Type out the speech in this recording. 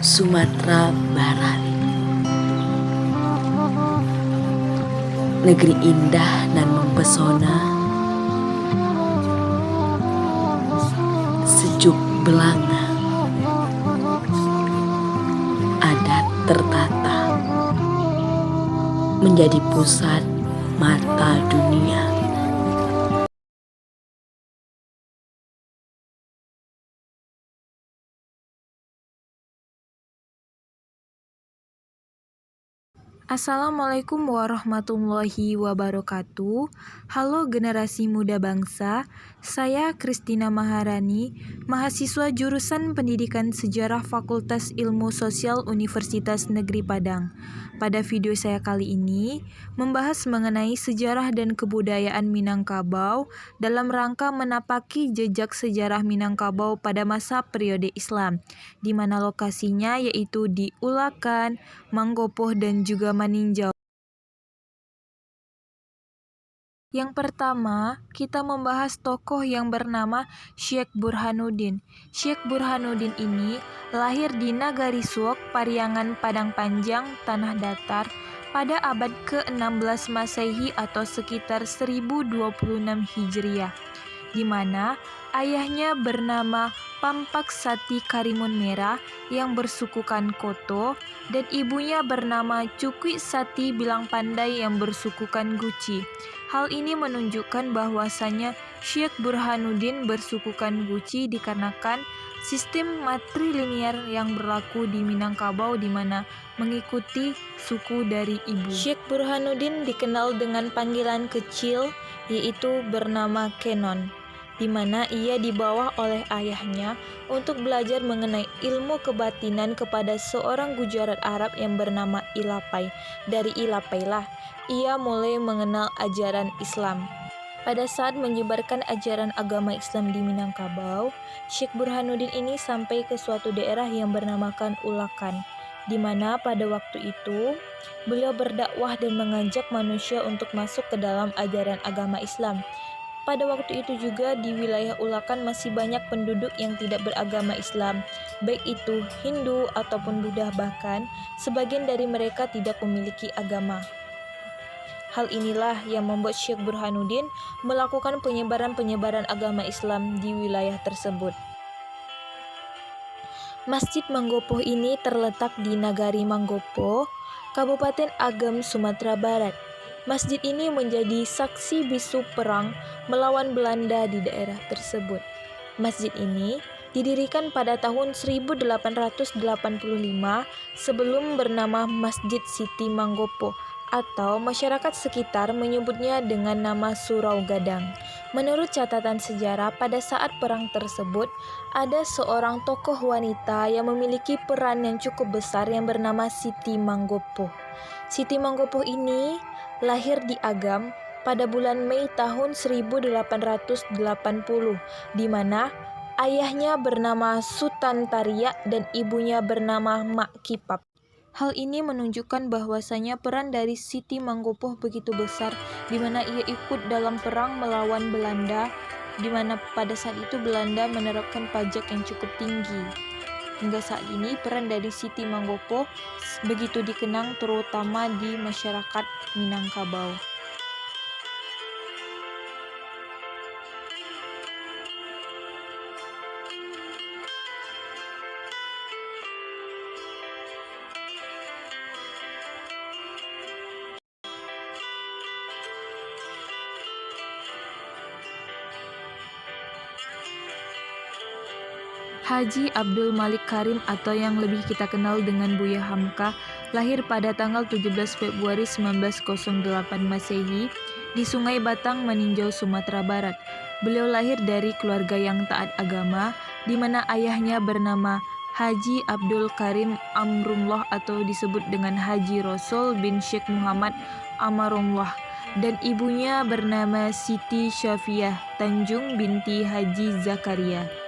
Sumatera Barat. Negeri indah dan mempesona, sejuk belanga, adat tertata, menjadi pusat mata dunia. Assalamualaikum warahmatullahi wabarakatuh. Halo generasi muda bangsa, saya Kristina Maharani, mahasiswa jurusan Pendidikan Sejarah Fakultas Ilmu Sosial Universitas Negeri Padang. Pada video saya kali ini, membahas mengenai sejarah dan kebudayaan Minangkabau dalam rangka menapaki jejak sejarah Minangkabau pada masa periode Islam, di mana lokasinya yaitu di Ulakan, Manggopoh, dan juga Maninjau. Yang pertama, kita membahas tokoh yang bernama Syekh Burhanuddin. Syekh Burhanuddin ini lahir di Nagari Suok, Pariangan, Padang Panjang, Tanah Datar pada abad ke-16 Masehi atau sekitar 1026 Hijriah, di mana ayahnya bernama Pampak Sati Karimun Merah yang bersukukan Koto dan ibunya bernama Cukwi Sati Bilang Pandai yang bersukukan Guci. Hal ini menunjukkan bahwasanya Syekh Burhanuddin bersukukan Guci dikarenakan sistem matrilinear yang berlaku di Minangkabau di mana mengikuti suku dari ibu. Syekh Burhanuddin dikenal dengan panggilan kecil yaitu bernama Kenon, di mana ia dibawa oleh ayahnya untuk belajar mengenai ilmu kebatinan kepada seorang Gujarat Arab yang bernama Ilapai. Dari Ilapai lah ia mulai mengenal ajaran Islam. Pada saat menyebarkan ajaran agama Islam di Minangkabau, Syekh Burhanuddin ini sampai ke suatu daerah yang bernamakan Ulakan, di mana pada waktu itu beliau berdakwah dan mengajak manusia untuk masuk ke dalam ajaran agama Islam. Pada waktu itu juga di wilayah Ulakan masih banyak penduduk yang tidak beragama Islam, baik itu Hindu ataupun Buddha, bahkan sebagian dari mereka tidak memiliki agama. Hal inilah yang membuat Syekh Burhanuddin melakukan penyebaran agama Islam di wilayah tersebut. Masjid Manggopoh ini terletak di Nagari Manggopoh, Kabupaten Agam, Sumatera Barat. Masjid ini menjadi saksi bisu perang melawan Belanda di daerah tersebut. Masjid ini didirikan pada tahun 1885 sebelum bernama Masjid Siti Manggopoh, atau masyarakat sekitar menyebutnya dengan nama Surau Gadang. Menurut catatan sejarah, pada saat perang tersebut ada seorang tokoh wanita yang memiliki peran yang cukup besar yang bernama Siti Manggopoh. Siti Manggopoh ini lahir di Agam pada bulan Mei tahun 1880, di mana ayahnya bernama Sutan Tariak dan ibunya bernama Mak Kipap. Hal ini menunjukkan bahwasanya peran dari Siti Manggopoh begitu besar, di mana ia ikut dalam perang melawan Belanda, di mana pada saat itu Belanda menerapkan pajak yang cukup tinggi. Hingga saat ini peran dari Siti Manggopoh begitu dikenang terutama di masyarakat Minangkabau. Haji Abdul Malik Karim atau yang lebih kita kenal dengan Buya Hamka lahir pada tanggal 17 Februari 1908 Masehi di Sungai Batang, Maninjau, Sumatera Barat. Beliau lahir dari keluarga yang taat agama, di mana ayahnya bernama Haji Abdul Karim Amrullah atau disebut dengan Haji Rasul bin Syekh Muhammad Amarullah, dan ibunya bernama Siti Syafiah Tanjung binti Haji Zakaria.